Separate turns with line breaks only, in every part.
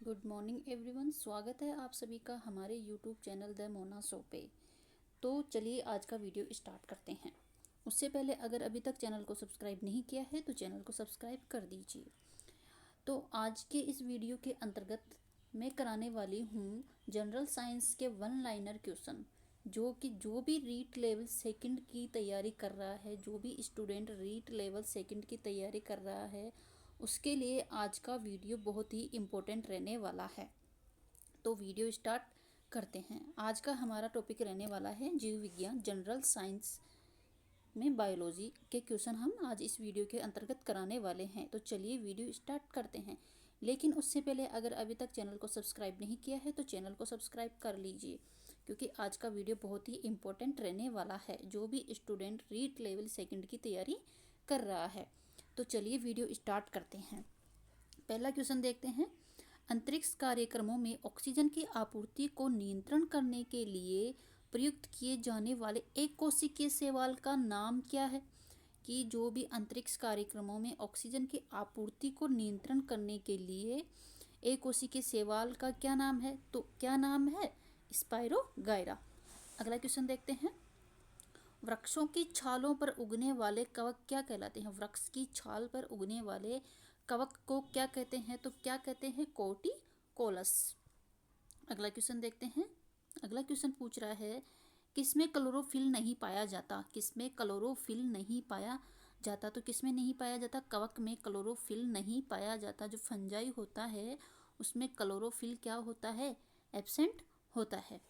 Good morning everyone. स्वागत है आप सभी का हमारे YouTube channel the Mona show पे। तो चलिए आज का वीडियो स्टार्ट करते हैं। उससे पहले अगर अभी तक चैनल को सब्सक्राइब नहीं किया है तो चैनल को सब्सक्राइब कर दीजिए। तो आज के इस वीडियो के अंतर्गत मैं कराने वाली हूँ जनरल साइंस के वन लाइनर क्वेश्चन, जो भी रीट लेवल सेकंड की तैयारी कर रहा है, जो भी स्टूडेंट रीट लेवल सेकंड की तैयारी कर रहा है उसके लिए आज का वीडियो बहुत ही इम्पोर्टेंट रहने वाला है। तो वीडियो स्टार्ट करते हैं। आज का हमारा टॉपिक रहने वाला है जीव विज्ञान जनरल साइंस में बायोलॉजी के क्वेश्चन हम आज इस वीडियो के अंतर्गत कराने वाले हैं। तो चलिए वीडियो स्टार्ट करते हैं। लेकिन उससे पहले अगर अभी तक चैनल को सब्सक्राइब नहीं किया है तो चैनल को सब्सक्राइब कर लीजिए, क्योंकि आज का वीडियो बहुत ही इम्पोर्टेंट रहने वाला है जो भी स्टूडेंट रीट लेवल सेकंड की तैयारी कर रहा है। तो चलिए वीडियो स्टार्ट करते हैं। पहला क्वेश्चन देखते हैं। अंतरिक्ष कार्यक्रमों में ऑक्सीजन की आपूर्ति को नियंत्रण करने के लिए प्रयुक्त किए जाने वाले एक कोशिकीय शैवाल का नाम क्या है? कि जो भी अंतरिक्ष कार्यक्रमों में ऑक्सीजन की आपूर्ति को नियंत्रण करने के लिए एक कोशिकीय शैवाल का क्या नाम है? तो क्या नाम है? स्पाइरोगाइरा। अगला क्वेश्चन देखते हैं। वृक्षों की छालों पर उगने वाले कवक क्या कहलाते हैं? वृक्ष की छाल पर उगने वाले कवक को क्या कहते हैं? तो क्या कहते हैं? कोटिकोलस। अगला क्वेश्चन देखते हैं। अगला क्वेश्चन पूछ रहा है किसमें क्लोरोफिल नहीं पाया जाता? किसमें क्लोरोफिल नहीं पाया जाता? तो किसमें नहीं पाया जाता? कवक में क्लोरोफिल नहीं पाया जाता। जो फंजाई होता है उसमें क्लोरोफिल क्या होता है? एब्सेंट होता है।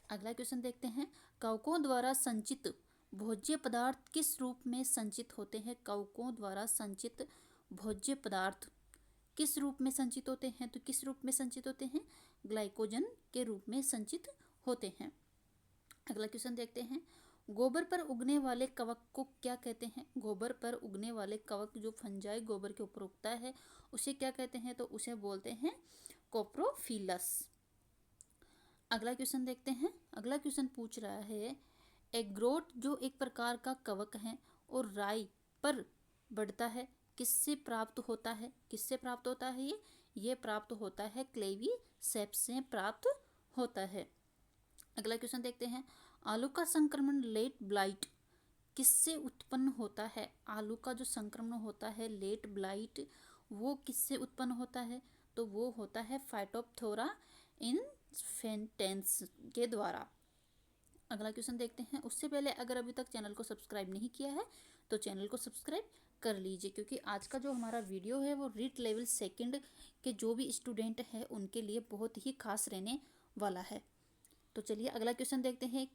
अगला क्वेश्चन देखते हैं। कवकों द्वारा संचित भोज्य पदार्थ किस रूप में संचित होते हैं? कवकों द्वारा संचित भोज्य पदार्थ किस रूप में संचित होते हैं? तो किस रूप में संचित होते हैं? ग्लाइकोजन के रूप में संचित होते हैं। अगला क्वेश्चन देखते हैं। गोबर पर उगने वाले कवक को क्या कहते हैं? गोबर पर उगने वाले कवक जो फंजाई गोबर के ऊपर उगता है उसे क्या कहते हैं? तो उसे बोलते हैं कोप्रोफिलस। अगला क्वेश्चन देखते हैं। अगला क्वेश्चन पूछ रहा है एग्रोट जो एक प्रकार का कवक है और राई पर बढ़ता है किससे प्राप्त होता है? किससे प्राप्त होता है? ये प्राप्त होता है क्लेवीसेप्स से प्राप्त होता है। अगला क्वेश्चन देखते हैं। आलू का संक्रमण लेट ब्लाइट किससे उत्पन्न होता है? आलू का जो संक्रमण होता है लेट ब्लाइट वो किससे उत्पन्न होता है? तो वो होता है फाइटोप्थोरा इन्फेंटेंस के द्वारा। अगला क्वेश्चन देखते हैं। उससे पहले अगर अभी तक चैनल को सब्सक्राइब नहीं किया है तो चैनल को सब्सक्राइब कर लीजिए, क्योंकि आज का जो हमारा वीडियो है वो रीट लेवल सेकंड के जो भी स्टूडेंट है उनके लिए बहुत ही खास रहने वाला है। तो चलिए अगला क्वेश्चन देखते हैं।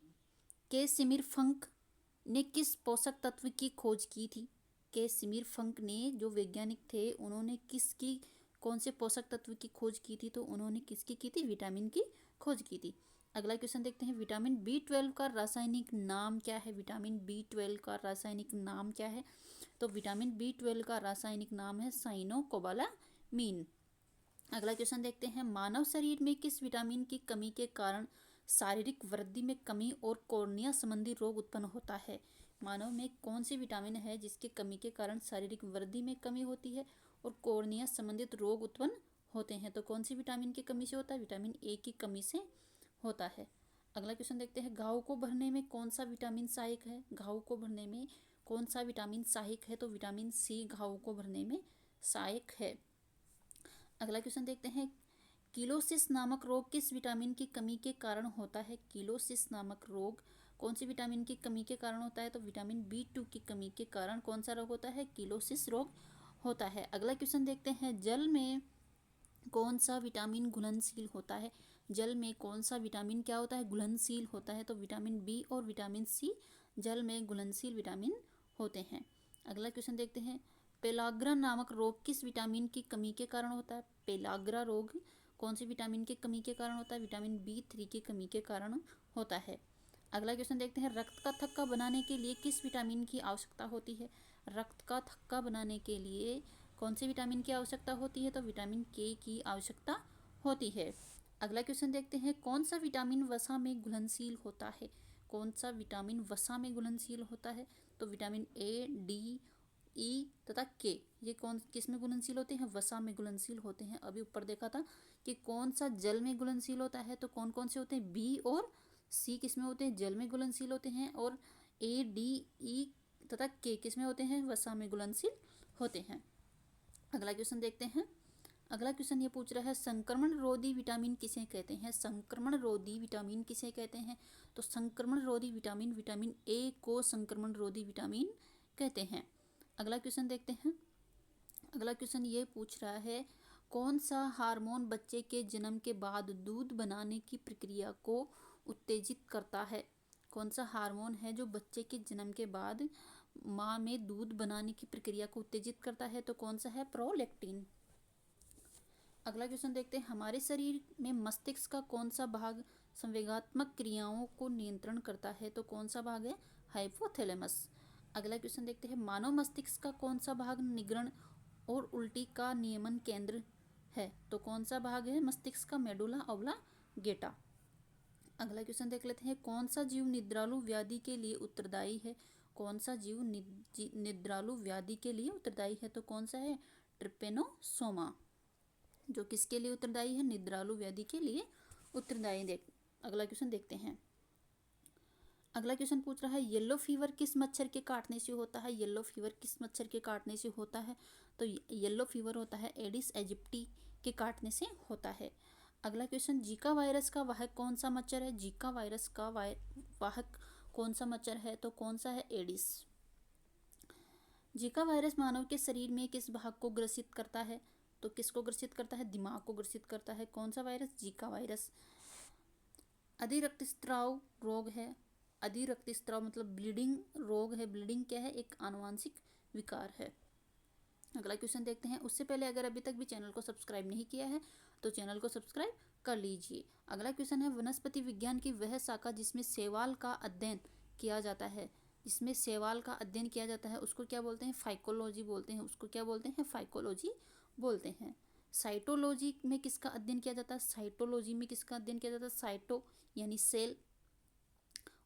के सिमिर फंक ने किस पोषक तत्व की खोज की थी? के सिमिर फंक ने जो वैज्ञानिक थे उन्होंने किसकी कौन से पोषक तत्व की खोज की थी? तो उन्होंने किसकी की थी? विटामिन की खोज की थी। अगला क्वेश्चन देखते हैं। विटामिन B12 का रासायनिक नाम क्या है? विटामिन B12 का रासायनिक नाम क्या है? तो विटामिन B12 का रासायनिक नाम है साइनोकोबालामीन। अगला क्वेश्चन देखते हैं। मानव शरीर में किस विटामिन की कमी के कारण शारीरिक वृद्धि में कमी और कॉर्निया संबंधी रोग उत्पन्न होता है? मानव में कौन सी विटामिन है जिसकी कमी के कारण शारीरिक वृद्धि में कमी होती है और कॉर्निया संबंधित रोग उत्पन्न होते हैं? तो कौन सी विटामिन की कमी से होता है? विटामिन ए की कमी से होता है। अगला क्वेश्चन देखते हैं। घाव को भरने में कौन सा विटामिन सहायक है? घाव को भरने में कौन सा विटामिन सहायक है? तो विटामिन सी घाव को भरने में सहायक है। अगला क्वेश्चन देखते हैं। किलोसिस नामक रोग किस विटामिन की कमी के कारण होता है? किलोसिस नामक रोग कौन सी विटामिन की कमी के कारण होता है? तो विटामिन B2 की कमी के कारण कौन सा रोग होता है? किलोसिस रोग होता है। अगला क्वेश्चन देखते हैं। जल में कौन सा विटामिन घुलनशील होता है? जल में कौन सा विटामिन क्या होता है? घुलनशील होता है। तो विटामिन B और विटामिन C जल में घुलनशील विटामिन होते हैं। अगला क्वेश्चन देखते हैं। पेलाग्रा नामक रोग किस विटामिन की कमी के कारण होता है? पेलाग्रा रोग कौन सी विटामिन की कमी के कारण होता है? विटामिन B3 की कमी के कारण होता है। अगला क्वेश्चन देखते हैं। रक्त का थक्का बनाने के लिए किस विटामिन की आवश्यकता होती है? रक्त का थक्का बनाने के लिए कौन से विटामिन की आवश्यकता होती है? तो विटामिन K की आवश्यकता होती है। अगला क्वेश्चन देखते हैं। कौन सा विटामिन वसा में घुलनशील होता है? कौन सा विटामिन वसा में घुलनशील होता है? तो विटामिन A, D, ई तथा के ये कौन किस में घुलनशील होते हैं? वसा में घुलनशील होते हैं। अभी ऊपर देखा था कि कौन सा जल में घुलनशील होता है, तो कौन कौन से होते हैं? बी और सी किस में होते हैं? जल में घुलनशील होते हैं। और ए, डी, ई तथा के किस में होते हैं? वसा में घुलनशील होते हैं। अगला क्वेश्चन देखते हैं। अगला क्वेश्चन ये पूछ रहा है संक्रमण रोधी विटामिन किसे कहते हैं? संक्रमण रोधी विटामिन किसे कहते हैं? तो संक्रमण रोधी विटामिन विटामिन ए को संक्रमण रोधी विटामिन कहते हैं। अगला क्वेश्चन देखते हैं। अगला क्वेश्चन ये पूछ रहा है कौन सा हार्मोन बच्चे के जन्म के बाद दूध बनाने की प्रक्रिया को उत्तेजित करता है? कौन सा हार्मोन है जो बच्चे के जन्म के बाद माँ में दूध बनाने की प्रक्रिया को उत्तेजित करता है? तो कौन सा है? प्रोलैक्टिन। अगला क्वेश्चन देखते हैं हमारे शरीर में मस्तिष्क का कौन सा भाग संवेगात्मक क्रियाओं को नियंत्रण करता है? तो कौन सा भाग है? हाइपोथैलेमस। अगला क्वेश्चन देखते हैं मानव मस्तिष्क का कौन सा भाग निगरण और उल्टी का नियमन केंद्र है? तो कौन सा भाग है मस्तिष्क का? Medulla oblongata. अगला क्वेश्चन देख लेते हैं कौन सा जीव निद्रालु व्याधि के लिए उत्तरदायी है? कौन सा जीव निद्रालु व्याधि के लिए उत्तरदायी है? तो कौन सा है? ट्रिपेनोसोमा, जो किसके लिए उत्तरदायी है? निद्रालु व्याधि के लिए उत्तरदायी। अगला क्वेश्चन देखते हैं। अगला क्वेश्चन पूछ रहा है येलो फीवर किस मच्छर के काटने से होता है? येलो फीवर किस मच्छर के काटने से होता है? तो येलो फीवर होता है एडिस एजिप्टी के काटने से होता है। अगला क्वेश्चन जीका वायरस का वाहक कौन सा मच्छर है? जीका वायरस का वाहक कौन सा मच्छर है? तो कौन सा है? एडिस। जीका वायरस मानव के शरीर में किस भाग को ग्रसित करता है? तो किसको ग्रसित करता है? दिमाग को ग्रसित करता है। कौन सा वायरस? Zika virus. अधिरक्तस्राव रोग है। अधिरक्तस्राव मतलब ब्लीडिंग रोग है। ब्लीडिंग क्या है? एक आनुवांशिक विकार है। अगला क्वेश्चन देखते हैं। उससे पहले अगर अभी तक भी चैनल को सब्सक्राइब नहीं किया है तो चैनल को सब्सक्राइब कर लीजिए। अगला क्वेश्चन है वनस्पति विज्ञान की वह शाखा जिसमें शैवाल का अध्ययन किया जाता है। जिसमें शैवाल का अध्ययन किया जाता है उसको क्या बोलते हैं? फाइकोलॉजी बोलते हैं। उसको क्या बोलते हैं? फाइकोलॉजी बोलते हैं। साइटोलॉजी में किसका अध्ययन किया जाता है? साइटोलॉजी में किसका अध्ययन किया जाता है? साइटो यानी सेल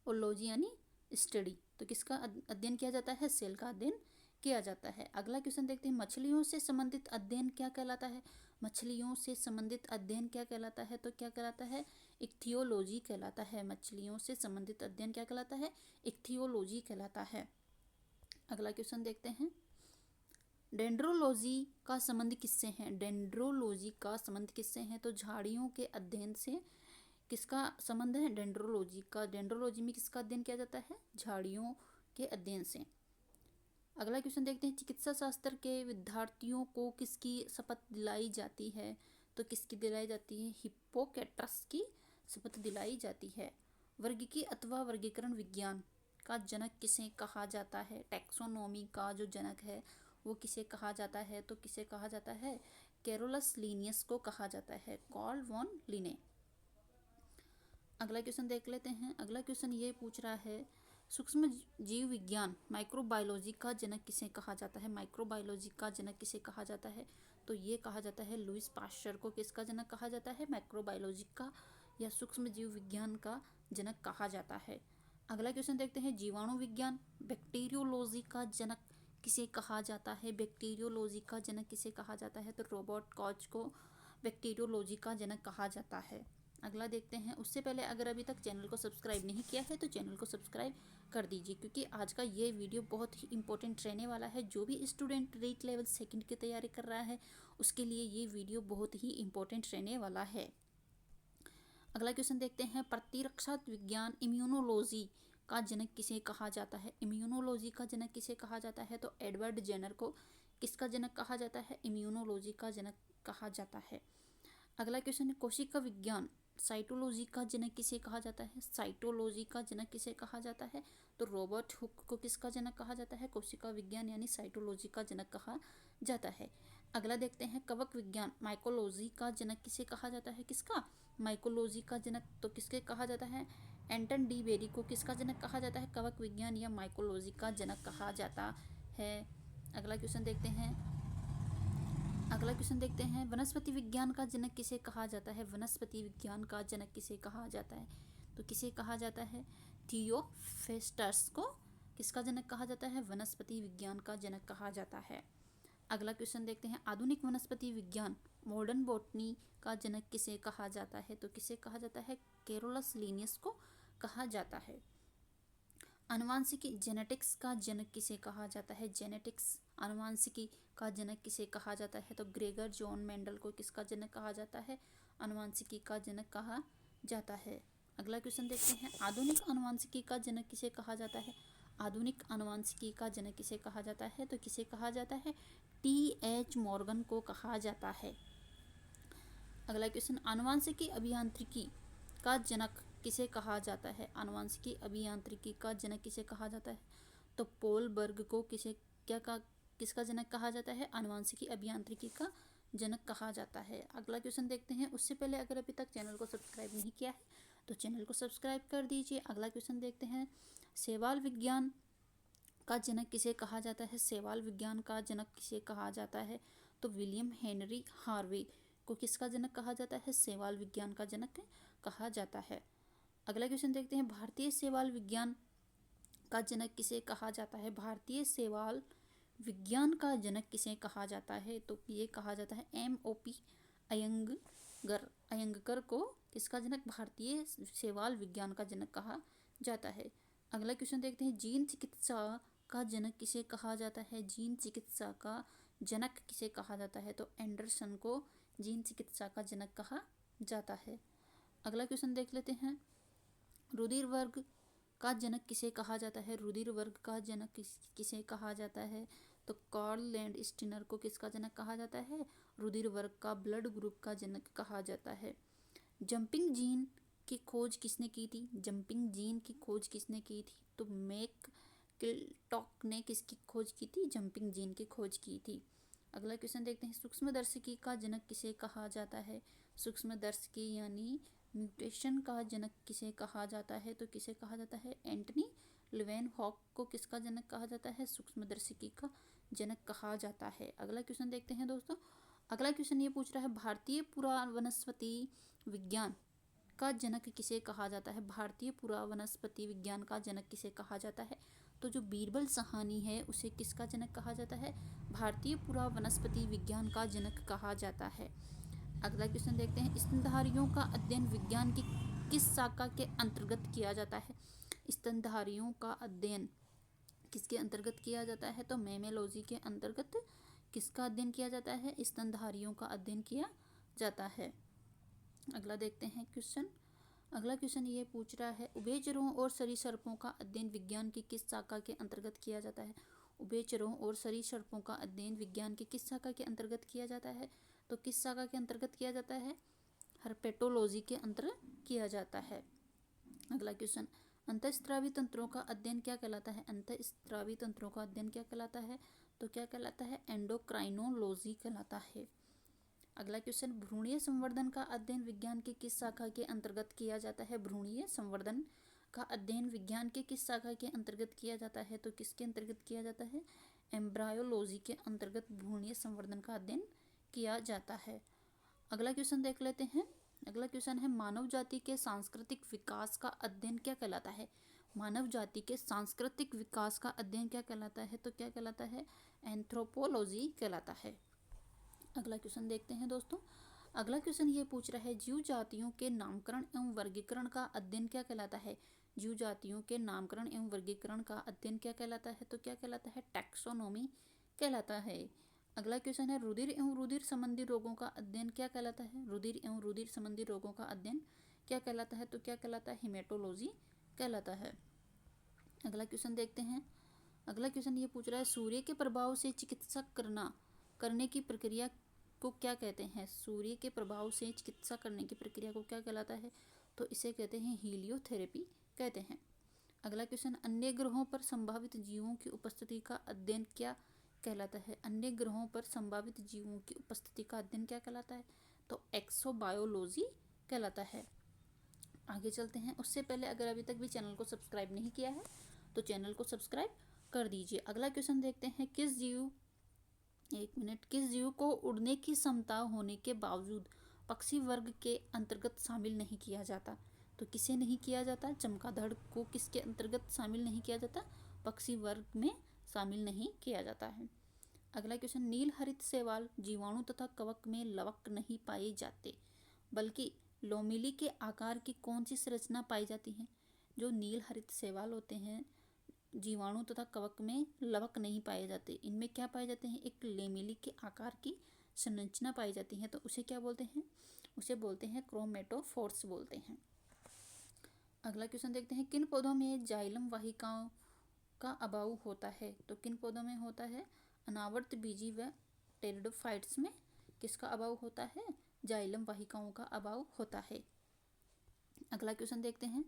और लॉजी यानी स्टडी, तो किसका अध्ययन किया जाता है? सेल का अध्ययन किया जाता है। अगला क्वेश्चन देखते हैं मछलियों से संबंधित अध्ययन क्या कहलाता है? मछलियों से संबंधित अध्ययन क्या कहलाता है? तो क्या कहलाता है? इक्थियोलॉजी कहलाता है। मछलियों से संबंधित अध्ययन क्या कहलाता है? इक्थियोलॉजी कहलाता है। अगला क्वेश्चन देखते हैं डेंड्रोलॉजी का संबंध किससे है? डेंड्रोलॉजी का संबंध किससे है? तो झाड़ियों के अध्ययन से किसका संबंध है? डेंड्रोलॉजी का। डेंड्रोलॉजी में किसका अध्ययन किया जाता है? झाड़ियों के अध्ययन से। अगला क्वेश्चन देखते हैं चिकित्सा शास्त्र के विद्यार्थियों को किसकी शपथ दिलाई जाती है? तो किसकी दिलाई जाती है? हिप्पोक्रेटस की शपथ दिलाई जाती है। वर्गीकी अथवा वर्गीकरण विज्ञान का जनक किसे कहा जाता है? टैक्सोनॉमी का जो जनक है वो किसे कहा जाता है? तो किसे कहा जाता है? कैरोलस लिनियस को कहा जाता है। कार्ल वॉन लिने। अगला क्वेश्चन देख लेते हैं। अगला क्वेश्चन ये पूछ रहा है सूक्ष्म जीव विज्ञान माइक्रोबायोलॉजी का जनक किसे कहा जाता है? माइक्रोबायोलॉजी का जनक किसे कहा जाता है? तो ये कहा जाता है लुईस पाश्चर को किसका जनक कहा जाता है? माइक्रोबायोलॉजी का या सूक्ष्म जीव विज्ञान का जनक कहा जाता है। अगला क्वेश्चन देखते हैं जीवाणु विज्ञान बैक्टीरियोलॉजी का जनक किसे कहा जाता है? बैक्टीरियोलॉजी का जनक किसे कहा जाता है? तो रॉबर्ट कॉच को बैक्टीरियोलॉजी का जनक कहा जाता है। अगला देखते हैं। उससे पहले अगर अभी तक चैनल को सब्सक्राइब नहीं किया है तो चैनल को सब्सक्राइब कर दीजिए, क्योंकि आज का ये वीडियो बहुत ही इंपॉर्टेंट रहने वाला है। जो भी स्टूडेंट रीट लेवल 2 की तैयारी कर रहा है उसके लिए ये वीडियो बहुत ही इंपॉर्टेंट रहने वाला है। अगला क्वेश्चन देखते हैं प्रतिरक्षा विज्ञान इम्यूनोलॉजी का जनक किसे कहा जाता है? इम्यूनोलॉजी का जनक किसे कहा जाता है? तो एडवर्ड जेनर को किसका जनक कहा जाता है? इम्यूनोलॉजी का जनक कहा जाता है। अगला क्वेश्चन है कोशिका विज्ञान साइटोलॉजी का जनक किसे कहा जाता है? साइटोलॉजी का जनक किसे कहा जाता है? तो रॉबर्ट हुक को किसका जनक कहा जाता है? कोशिका विज्ञान यानी साइटोलॉजी का जनक कहा जाता है। अगला देखते हैं कवक विज्ञान माइकोलॉजी का जनक किसे कहा जाता है? किसका? माइकोलॉजी का जनक तो किसके कहा जाता है? एंटन डी बेरी को किसका जनक कहा जाता है? कवक विज्ञान या माइकोलॉजी का जनक कहा जाता है। अगला क्वेश्चन देखते हैं वनस्पति विज्ञान का जनक किसे कहा जाता है? वनस्पति विज्ञान का जनक किसे कहा जाता है? तो किसे कहा जाता है? थियोफेस्टस को किसका जनक कहा जाता है? वनस्पति विज्ञान का जनक कहा जाता है। अगला क्वेश्चन देखते हैं, आधुनिक वनस्पति विज्ञान मॉडर्न बॉटनी का जनक किसे कहा जाता है? तो किसे कहा जाता है? कैरोलस लिनियस को कहा जाता है। आनुवांशिकी जेनेटिक्स का जनक किसे कहा जाता है? जेनेटिक्स आनुवांशिकी का जनक किसे कहा जाता है? तो ग्रेगर जॉन मेंडल को किसका जनक कहा जाता है? आनुवांशिकी का जनक कहा जाता है। अगला क्वेश्चन देखते हैं, आधुनिक आनुवांशिकी का जनक किसे कहा जाता है? आधुनिक आनुवांशिकी का जनक किसे कहा जाता है? तो किसे कहा जाता है? T.H. मॉर्गन को कहा जाता है। अगला क्वेश्चन, आनुवांशिकी अभियांत्रिकी का जनक किसे कहा जाता है? आनुवांशिकी अभियांत्रिकी का जनक किसे कहा जाता है? तो पोल बर्ग को किसका जनक कहा जाता है? आनुवांशिकी अभियांत्रिकी का जनक कहा जाता है। अगला क्वेश्चन देखते हैं, उससे पहले अगर अभी तक चैनल को सब्सक्राइब नहीं किया है तो चैनल को सब्सक्राइब कर दीजिए। अगला क्वेश्चन देखते हैं, शैवाल विज्ञान का जनक किसे कहा जाता है? शैवाल विज्ञान का जनक किसे कहा जाता है? तो विलियम हेनरी हार्वे को किसका जनक कहा जाता है? शैवाल विज्ञान का जनक कहा जाता है। अगला क्वेश्चन देखते हैं, भारतीय शैवाल विज्ञान का जनक किसे कहा जाता है? भारतीय शैवाल विज्ञान का जनक किसे कहा जाता है? तो ये कहा जाता है M.O.P. अयंगकर को किसका जनक? भारतीय शैवाल विज्ञान का जनक कहा जाता है। अगला क्वेश्चन देखते हैं, जीन चिकित्सा का जनक किसे कहा जाता है? जीन चिकित्सा का जनक किसे कहा जाता है? तो एंडरसन को जीन चिकित्सा का जनक कहा जाता है। अगला क्वेश्चन देख लेते हैं, रुधिर वर्ग का जनक किसे कहा जाता है? रुधिर वर्ग का जनक किसे कहा जाता है? तो कार्ल लैंडस्टीनर को किसका जनक कहा जाता है? रुधिर वर्ग का ब्लड ग्रुप का जनक कहा जाता है। जंपिंग जीन की खोज किसने की थी? जंपिंग जीन की खोज किसने की थी? तो मैकक्लिंटॉक ने किसकी खोज की थी? जंपिंग जीन की खोज की थी। अगला क्वेश्चन देखते हैं, सूक्ष्मदर्शिकी का जनक किसे कहा जाता है? सूक्ष्मदर्शिकी यानी म्यूटेशन का जनक किसे कहा जाता है? तो किसे कहा जाता है? एंटनी लेवेनहॉक को किसका जनक कहा जाता है? सूक्ष्मदर्शिकी का जनक कहा जाता है। अगला क्वेश्चन देखते हैं दोस्तों, अगला क्वेश्चन ये पूछ रहा है, भारतीय पुरावनस्पति विज्ञान का जनक किसे कहा जाता है? भारतीय पुरावनस्पति विज्ञान का जनक किसे कहा जाता है? तो जो बीरबल साहनी है उसे किसका जनक कहा जाता है? भारतीय पुरावनस्पति विज्ञान का जनक कहा जाता है। अगला क्वेश्चन देखते हैं, स्तनधारियों का अध्ययन विज्ञान की किस शाखा के अंतर्गत किया जाता है? स्तनधारियों का अध्ययन किसके अंतर्गत किया जाता है? तो मेमेलॉजी के अंतर्गत किसका अध्ययन किया जाता है? स्तनधारियों का अध्ययन किया जाता है। अगला देखते हैं क्वेश्चन, अगला क्वेश्चन ये पूछ रहा है, उभयचरों और सरीसृपों का अध्ययन विज्ञान की किस शाखा के अंतर्गत किया जाता है? उभयचरों और सरीसृपों का अध्ययन विज्ञान की किस शाखा के अंतर्गत किया जाता है? तो किस शाखा के अंतर्गत किया जाता है? हर्पेटोलॉजी के अंतर्गत किया जाता है। अगला क्वेश्चन, अंतःस्रावी तंत्रों का अध्ययन क्या कहलाता है? अंतःस्रावी तंत्रों का अध्ययन क्या कहलाता है? तो क्या कहलाता है? एंडोक्राइनोलॉजी कहलाता है। अगला क्वेश्चन, भ्रूणीय संवर्धन का अध्ययन विज्ञान की किस शाखा के अंतर्गत किया जाता है? भ्रूणीय संवर्धन का अध्ययन विज्ञान के किस शाखा के अंतर्गत किया जाता है? तो किसके अंतर्गत किया जाता है? एम्ब्रायोलॉजी के अंतर्गत भ्रूणीय संवर्धन का अध्ययन किया जाता है। अगला क्वेश्चन देख लेते हैं, अगला क्वेश्चन है, मानव जाति के सांस्कृतिक विकास का अध्ययन क्या कहलाता है? मानव जाति के सांस्कृतिक विकास का अध्ययन क्या कहलाता है? तो क्या कहलाता है? एंथ्रोपोलॉजी कहलाता है। अगला क्वेश्चन देखते हैं दोस्तों, अगला क्वेश्चन ये पूछ रहा है, जीव जातियों के नामकरण एवं वर्गीकरण का अध्ययन क्या कहलाता है? जीव जातियों के नामकरण एवं वर्गीकरण का अध्ययन क्या कहलाता है? तो क्या कहलाता है? टैक्सोनॉमी कहलाता है। अगला क्वेश्चन है, रुधिर एवं रुधिर संबंधी रोगों का अध्ययन क्या कहलाता है? रुधिर एवं रुधिर संबंधी रोगों का अध्ययन क्या कहलाता है? तो क्या कहलाता है? हेमेटोलॉजी कहलाता है। अगला क्वेश्चन देखते हैं, अगला क्वेश्चन ये पूछ रहा है, सूर्य के प्रभाव से चिकित्सा करने की प्रक्रिया को क्या कहते हैं? सूर्य के प्रभाव से चिकित्सा करने की प्रक्रिया को क्या कहलाता है? तो इसे कहते हैं हीलियोथेरेपी कहते हैं। अगला क्वेश्चन, अन्य ग्रहों पर संभावित जीवों की उपस्थिति का अध्ययन क्या कहलाता है? अन्य ग्रहों पर संभावित जीवों की उपस्थिति का अध्ययन क्या कहलाता है? तो एक्सोबायोलॉजी कहलाता है। आगे चलते हैं, उससे पहले अगर अभी तक भी चैनल को सब्सक्राइब नहीं किया है तो चैनल को सब्सक्राइब कर दीजिए। अगला क्वेश्चन देखते हैं, किस जीव को उड़ने की क्षमता होने के बावजूद पक्षी वर्ग के अंतर्गत शामिल नहीं किया जाता? तो किसे नहीं किया जाता? चमगादड़ को किसके अंतर्गत शामिल नहीं किया जाता? पक्षी वर्ग में शामिल नहीं किया जाता है। अगला क्वेश्चन, नील हरित शैवाल जीवाणु तथा कवक में लवक नहीं पाए जाते, बल्कि लोमिली के आकार की कौन सी संरचना पाई जाती है? जो नील हरित शैवाल होते हैं जीवाणु तथा कवक में लवक नहीं पाए जाते, इनमें क्या पाए जाते हैं? एक लेमिली के आकार की संरचना पाई जाती है। तो उसे क्या बोलते हैं? उसे बोलते हैं क्रोमेटोफोर्स बोलते हैं। अगला क्वेश्चन देखते हैं, किन पौधों में जाइलम वाहिकाओं का अभाव होता है? तो किन पौधों में होता है? अनावर्त बीजी व टेरिडोफाइट्स में किसका अभाव होता है? जाइलम वाहिकाओं का अभाव होता है। अगला क्वेश्चन देखते हैं।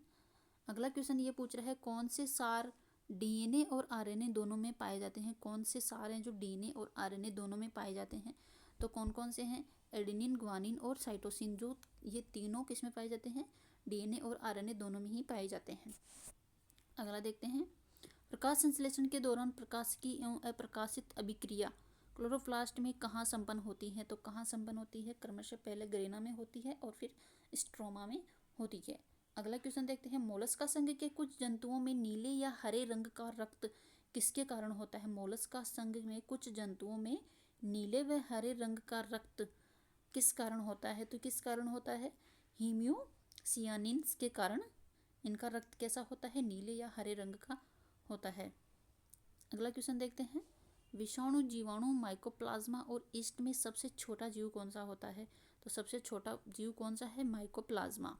अगला क्वेश्चन ये पूछ रहा है, कौन से सार डीएनए और आरएनए दोनों में पाए जाते हैं? कौन से सार हैं जो डीएनए और आरएनए दोनों में पाए जाते हैं? तो कौन कौन से हैं? एडेनिन, ग्वानिन और साइटोसिन, जो ये तीनों किस में पाए जाते हैं? डीएनए और आरएनए दोनों में ही पाए जाते हैं। अगला देखते हैं, प्रकाश संश्लेषण के दौरान प्रकाशिकी एवं अप्रकाशित अभिक्रिया क्लोरोप्लास्ट में कहाँ संपन्न होती है? तो कहाँ संपन्न होती है? क्रमशः पहले ग्रेना में होती है और फिर स्ट्रोमा में होती है। अगला क्वेश्चन देखते हैं, मोलस्का संघ के कुछ जंतुओं में नीले या हरे रंग का रक्त किसके कारण होता है? मोलस्का संघ में कुछ जंतुओं में नीले व हरे रंग का रक्त किस कारण होता है? तो किस कारण होता है? हीमियोसियानिन्स के कारण इनका रक्त कैसा होता है? नीले या हरे रंग का होता है। अगला क्वेश्चन देखते हैं, विषाणु, जीवाणु, माइकोप्लाज्मा और ईस्ट में सबसे छोटा जीव कौन सा होता है? तो सबसे छोटा जीव कौन सा है? माइकोप्लाज्मा।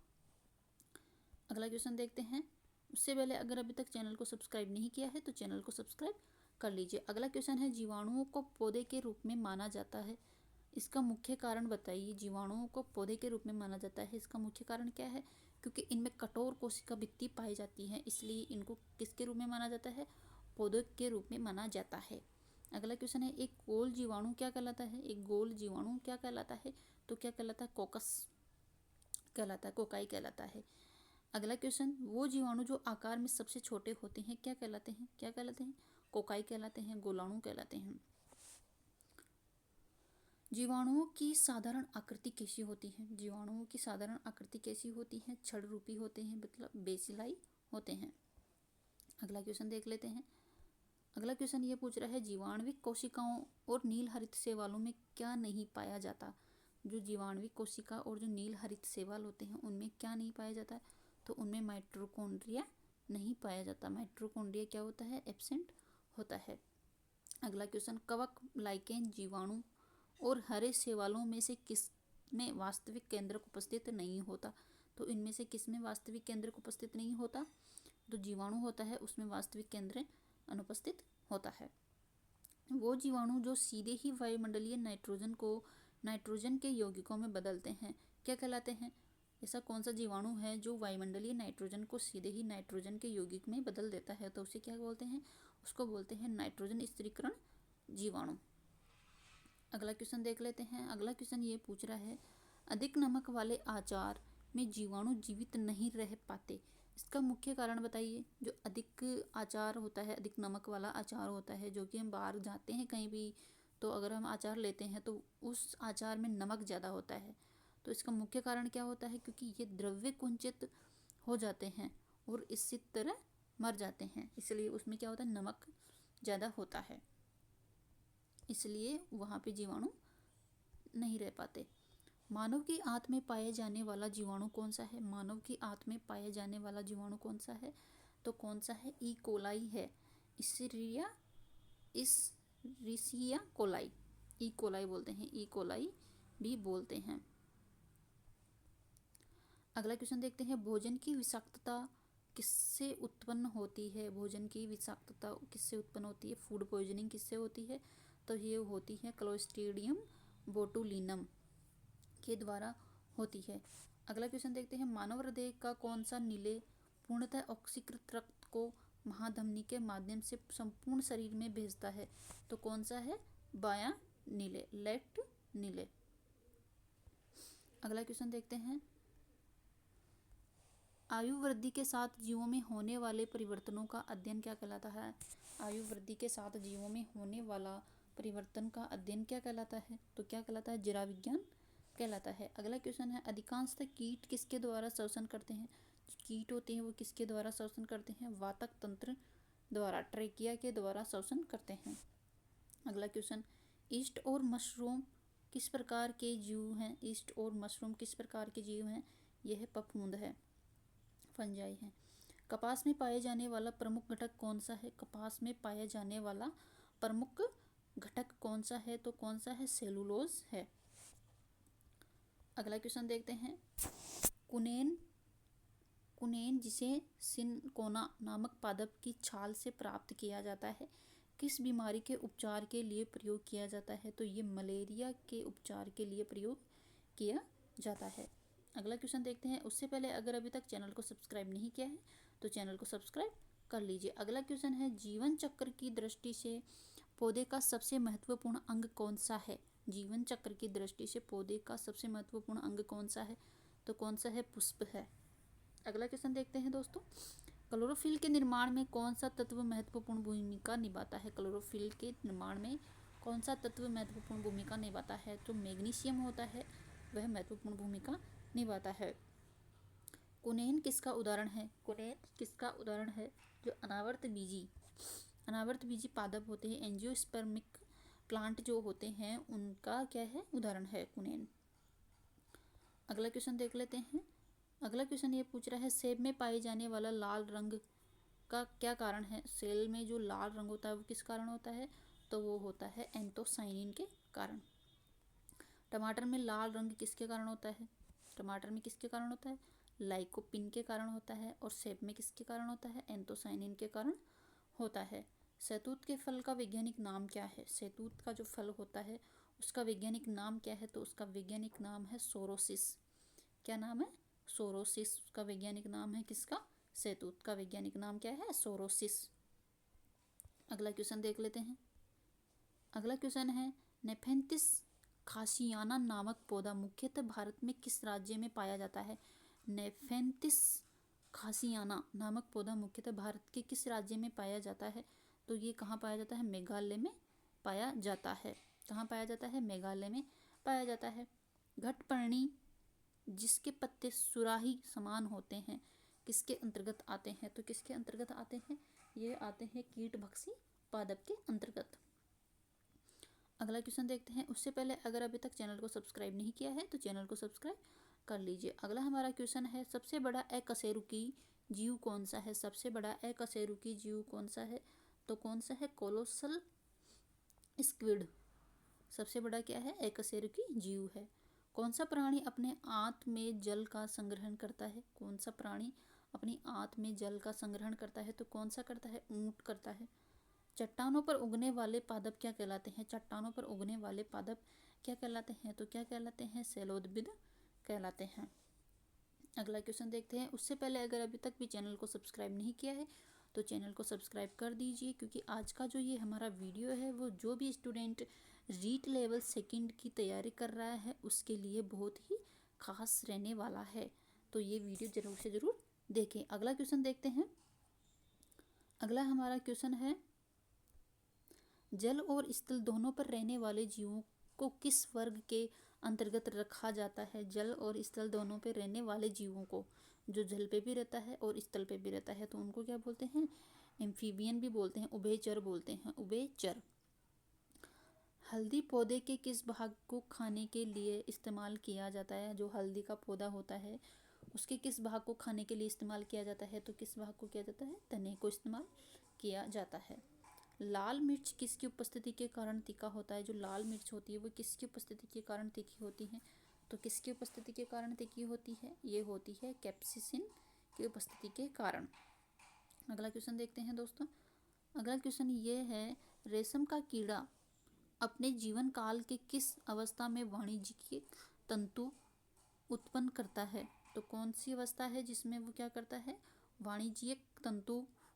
अगला क्वेश्चन देखते हैं। उससे पहले अगर अभी तक चैनल को सब्सक्राइब नहीं किया है तो चैनल को सब्सक्राइब कर लीजिए। अगला क्वेश्चन है, जीवाणुओं को पौधे के रूप में माना जाता है, इसका मुख्य कारण बताइए। जीवाणुओं को पौधे के रूप में माना जाता है, इसका मुख्य कारण क्या है? क्योंकि इनमें कठोर कोशिका भित्ति पाई जाती है, इसलिए इनको किसके रूप में माना जाता है? पौधे के रूप में माना जाता है। अगला क्वेश्चन है, एक गोल जीवाणु क्या कहलाता है? एक गोल जीवाणु क्या कहलाता है? तो क्या कहलाता है? कोकस कहलाता है, कोकाई कहलाता है। अगला क्वेश्चन, वो जीवाणु जो आकार में सबसे छोटे होते हैं क्या कहलाते हैं? क्या कहलाते हैं? कोकाई कहलाते हैं, गोलाणु कहलाते हैं। जीवाणुओं की साधारण आकृति कैसी होती है? जीवाणुओं की साधारण आकृति कैसी होती है? छड़ रूपी होते हैं, मतलब बेसिलाई होते हैं। अगला क्वेश्चन देख लेते हैं। अगला क्वेश्चन ये पूछ रहा है, जीवाणुविक कोशिकाओं और नील हरित शैवालों में क्या नहीं पाया जाता? जो जीवाणुविक कोशिका और जो नील हरित शैवाल होते हैं उनमें क्या नहीं पाया जाता? तो उनमें माइटोकॉन्ड्रिया नहीं पाया जाता। माइटोकॉन्ड्रिया क्या होता है? एब्सेंट होता है। अगला क्वेश्चन, कवक, लाइकेन, जीवाणु और हरे शैवालों में से किस में वास्तविक केंद्रक उपस्थित नहीं होता? तो इनमें से किस में वास्तविक केंद्रक उपस्थित नहीं होता? तो जीवाणु होता है उसमें वास्तविक केंद्र अनुपस्थित होता है। वो जीवाणु जो सीधे ही वायुमंडलीय नाइट्रोजन को नाइट्रोजन के यौगिकों में बदलते हैं क्या कहलाते हैं? ऐसा कौन सा जीवाणु है जो वायुमंडलीय नाइट्रोजन को सीधे ही नाइट्रोजन के यौगिक में बदल देता है? तो उसे क्या बोलते हैं? उसको बोलते हैं नाइट्रोजन स्थिरीकरण जीवाणु। अगला क्वेश्चन देख लेते हैं। अगला क्वेश्चन ये पूछ रहा है, अधिक नमक वाले आचार में जीवाणु जीवित नहीं रह पाते, इसका मुख्य कारण बताइए। जो अधिक अचार होता है, अधिक नमक वाला अचार होता है, जो कि हम बाहर जाते हैं कहीं भी तो अगर हम अचार लेते हैं तो उस अचार में नमक ज़्यादा होता है, तो इसका मुख्य कारण क्या होता है? क्योंकि ये द्रव्य कुंचित हो जाते हैं और इसी तरह मर जाते हैं, इसलिए उसमें क्या होता है? नमक ज़्यादा होता है, इसलिए वहाँ पे जीवाणु नहीं रह पाते। मानव की आंत में पाए जाने वाला जीवाणु कौन सा है? मानव की आंत में पाए जाने वाला जीवाणु कौन सा है? तो कौन सा है? ई कोलाई है, इसेरिया कोलाई, ई कोलाई बोलते हैं, ई कोलाई भी बोलते हैं। अगला क्वेश्चन देखते हैं, भोजन की विषाक्तता किससे उत्पन्न होती है? भोजन की विषाक्तता किससे उत्पन्न होती है? फूड पॉइजनिंग किससे होती है? तो ये होती है क्लोस्ट्रीडियम बोटुलिनम के द्वारा होती है। अगला क्वेश्चन देखते हैं, मानव हृदय का कौन सा नीले पूर्णतः ऑक्सीकृत रक्त को महाधमनी के माध्यम से संपूर्ण शरीर में भेजता है? तो कौन सा है? बायां नीले, लेफ्ट नीले। अगला क्वेश्चन देखते हैं, आयु वृद्धि के साथ जीवों में होने वाले परिवर्तनों का अध्ययन क्या कहलाता है? आयु वृद्धि के साथ जीवों में होने वाला परिवर्तन का अध्ययन क्या कहलाता है? तो क्या कहलाता है? जीरा विज्ञान कहलाता है। अगला क्वेश्चन है, अधिकांशतः कीट किसके द्वारा श्वसन करते हैं? कीट होते हैं वो किसके द्वारा श्वसन करते हैं? वातक तंत्र द्वारा, ट्रेकिया के द्वारा श्वसन करते हैं। अगला क्वेश्चन, ईस्ट और मशरूम किस प्रकार के जीव हैं? ईस्ट और मशरूम किस प्रकार के जीव हैं? यह फफूंद है, फंजाई है। कपास में पाए जाने वाला प्रमुख घटक कौन सा है? कपास में पाया जाने वाला प्रमुख घटक कौन सा है? तो कौन सा है? सेलुलोज है। अगला क्वेश्चन देखते हैं, कुनेन कुनेन जिसे सिनकोना नामक पादप की छाल से प्राप्त किया जाता है, किस बीमारी के उपचार के लिए प्रयोग किया जाता है? तो ये मलेरिया के उपचार के लिए प्रयोग किया जाता है। अगला क्वेश्चन देखते हैं, उससे पहले अगर अभी तक चैनल को सब्सक्राइब नहीं किया है तो चैनल को सब्सक्राइब कर लीजिए। अगला क्वेश्चन है, जीवन चक्र की दृष्टि से पौधे का सबसे महत्वपूर्ण अंग कौन सा है? जीवन चक्र की दृष्टि से पौधे का सबसे महत्वपूर्ण अंग कौन सा है? तो कौन सा है? पुष्प है। अगला क्वेश्चन देखते हैं दोस्तों, क्लोरोफिल के निर्माण में कौन सा तत्व महत्वपूर्ण भूमिका निभाता है? क्लोरोफिल के निर्माण में कौन सा तत्व महत्वपूर्ण भूमिका निभाता है? तो मैग्नीशियम होता है, वह महत्वपूर्ण भूमिका निभाता है। कुनेन किसका उदाहरण है? कुनेन किसका उदाहरण है? जो अनावर्त बीजी पादप होते हैं, एंजियोस्पर्मिक प्लांट जो होते हैं, उनका क्या है? उदाहरण है कुनेन। अगला क्वेश्चन देख लेते हैं। अगला क्वेश्चन ये पूछ रहा है, सेब में पाए जाने वाला लाल रंग का क्या कारण है? सेल में जो लाल रंग होता है वो किस कारण होता है? तो वो होता है एंथोसाइनिन के कारण। टमाटर में लाल रंग किसके कारण होता है? टमाटर में किसके कारण होता है? लाइकोपिन के कारण होता है। और सेब में किसके कारण होता है? एंथोसाइनिन के कारण होता है। शहतूत के फल का वैज्ञानिक नाम क्या है? शहतूत का जो फल होता है उसका वैज्ञानिक नाम क्या है? तो उसका वैज्ञानिक नाम है सोरोसिस। क्या नाम है? सोरोसिस का वैज्ञानिक नाम है किसका? शहतूत का वैज्ञानिक नाम क्या है? सोरोसिस। अगला क्वेश्चन देख लेते हैं। अगला क्वेश्चन है, नेफेंथिस खासियाना नामक पौधा मुख्यतः भारत में किस राज्य में पाया जाता है? नेफेंथिस खासियाना नामक पौधा मुख्यतः भारत के किस राज्य में पाया जाता है? तो ये कहाँ पाया जाता है? मेघालय में पाया जाता है। कहाँ पाया जाता है? मेघालय में पाया जाता है। घटपर्णी जिसके पत्ते सुराही समान होते हैं, किसके अंतर्गत आते हैं? तो किसके अंतर्गत आते हैं? ये आते हैं कीटभक्षी पादप के अंतर्गत। अगला क्वेश्चन देखते हैं। उससे पहले अगर अभी तक चैनल को सब्सक्राइब नहीं किया है तो चैनल को सब्सक्राइब कर लीजिए। अगला हमारा क्वेश्चन है, सबसे बड़ा अकशेरुकी जीव कौन सा है? सबसे बड़ा अकशेरुकी जीव कौन सा है? तो कौन सा है? कोलोसल स्क्विड सबसे बड़ा क्या है? अकशेरुकी जीव है। कौन सा प्राणी अपने आंत में जल का संग्रहण करता है? कौन सा प्राणी अपनी आंत में जल का संग्रहण करता है? तो कौन सा करता है? ऊंट करता है। चट्टानों पर उगने वाले पादप क्या कहलाते हैं? चट्टानों पर उगने वाले पादप क्या कहलाते हैं? तो क्या कहलाते हैं? शैलोदविद कहलाते हैं। अगला क्वेश्चन देखते हैं। उससे पहले अगर अभी तक भी चैनल को सब्सक्राइब नहीं किया है तो चैनल को सब्सक्राइब कर दीजिए, क्योंकि आज का जो ये हमारा वीडियो है वो जो भी स्टूडेंट रीट लेवल सेकंड की तैयारी कर रहा है उसके लिए बहुत ही खास रहने वाला है, तो ये वीडियो ज़रूर से ज़रूर देखें। अगला क्वेश्चन देखते हैं। अगला हमारा क्वेश्चन है, जल और स्थल दोनों पर रहने वाले जीवों को किस वर्ग के अंतर्गत रखा जाता है? जल और स्थल दोनों पे रहने वाले जीवों को, जो जल पे भी रहता है और स्थल पे भी रहता है, तो उनको क्या बोलते हैं? एम्फीबियन भी बोलते हैं, उभयचर बोलते हैं, उभयचर। हल्दी पौधे के किस भाग को खाने के लिए इस्तेमाल किया जाता है? जो हल्दी का पौधा होता है उसके किस भाग को खाने के लिए इस्तेमाल किया जाता है? तो किस भाग को किया जाता है? तने को इस्तेमाल किया जाता है। लाल मिर्च किसकी उपस्थिति के कारण तीखा होता है? जो लाल मिर्च होती है वो किसकी उपस्थिति के कारण तीखी होती है? तो किसकी उपस्थिति के कारण तीखी होती है? ये होती है कैप्सिसिन की उपस्थिति के कारण। अगला क्वेश्चन देखते हैं दोस्तों। अगला क्वेश्चन ये है, रेशम का कीड़ा अपने जीवन काल के किस अवस्था में वाणिज्यिक तंतु उत्पन्न करता है? तो कौन सी अवस्था है जिसमें वो क्या करता है? वाणिज्यिक तंतु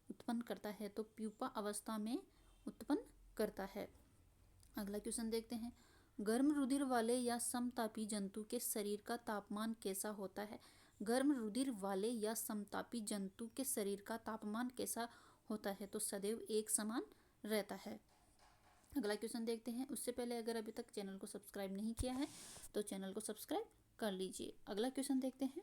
उत्पन्न करता है। तो प्यूपा अवस्था में उत्पन्न करता है। अगला क्वेश्चन देखते हैं। गर्म रुधिर वाले या समतापी जंतु के शरीर का तापमान कैसा होता है? गर्म रुधिर वाले या समतापी जंतु के शरीर का तापमान कैसा होता है? तो सदैव एक समान रहता है। अगला क्वेश्चन देखते हैं। उससे पहले अगर अभी तक चैनल को सब्सक्राइब नहीं किया है तो चैनल को सब्सक्राइब कर लीजिए। अगला क्वेश्चन देखते हैं।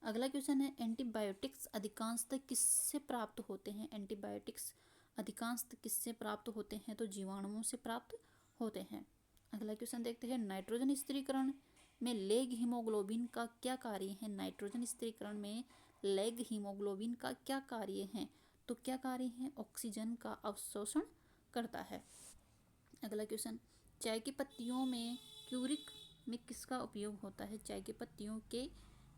अगला क्वेश्चन है, एंटीबायोटिक्स अधिकांशतः किससे प्राप्त होते हैं? एंटीबायोटिक्स अधिकांश किससे प्राप्त होते हैं? तो जीवाणुओं से प्राप्त होते हैं। अगला क्वेश्चन देखते हैं, नाइट्रोजन स्थिरीकरण में लेग हीमोग्लोबिन का क्या कार्य है? नाइट्रोजन स्थिरीकरण में लेग हीमोग्लोबिन का क्या कार्य है? तो क्या कार्य है? ऑक्सीजन का अवशोषण करता है। अगला क्वेश्चन, चाय की पत्तियों में क्यूरिक में किसका उपयोग होता है? चाय की पत्तियों के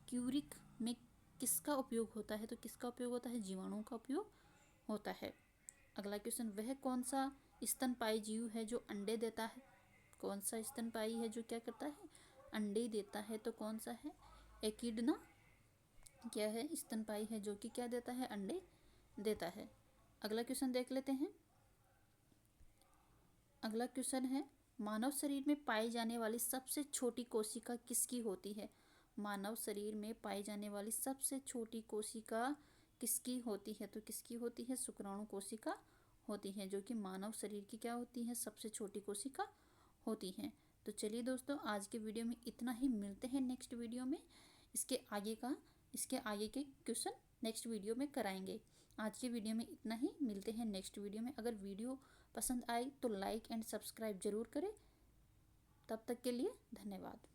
क्यूरिक में किसका उपयोग होता है? तो किसका उपयोग होता है? जीवाणुओं का उपयोग होता है। अगला क्वेश्चन, वह कौन सा स्तनपायी जीव है जो अंडे देता है? कौन सा स्तनपायी है जो क्या करता है? अंडे देता है। तो कौन सा है? एकिडना क्या है? स्तनपायी है जो कि क्या देता है? अंडे देता है। अगला क्वेश्चन देख लेते हैं। अगला क्वेश्चन है, मानव शरीर में पाई जाने वाली सबसे छोटी कोशिका किसकी होती है? मानव शरीर में पाई जाने वाली सबसे छोटी कोशिका किसकी होती है? तो किसकी होती है? शुक्राणु कोशिका होती है, जो कि मानव शरीर की क्या होती है? सबसे छोटी कोशिका होती है। तो चलिए दोस्तों, आज के वीडियो में इतना ही। मिलते हैं नेक्स्ट वीडियो में। इसके आगे के क्वेश्चन नेक्स्ट वीडियो में कराएंगे। आज के वीडियो में इतना ही। मिलते हैं नेक्स्ट वीडियो में। अगर वीडियो पसंद आई तो लाइक एंड सब्सक्राइब जरूर करें। तब तक के लिए धन्यवाद।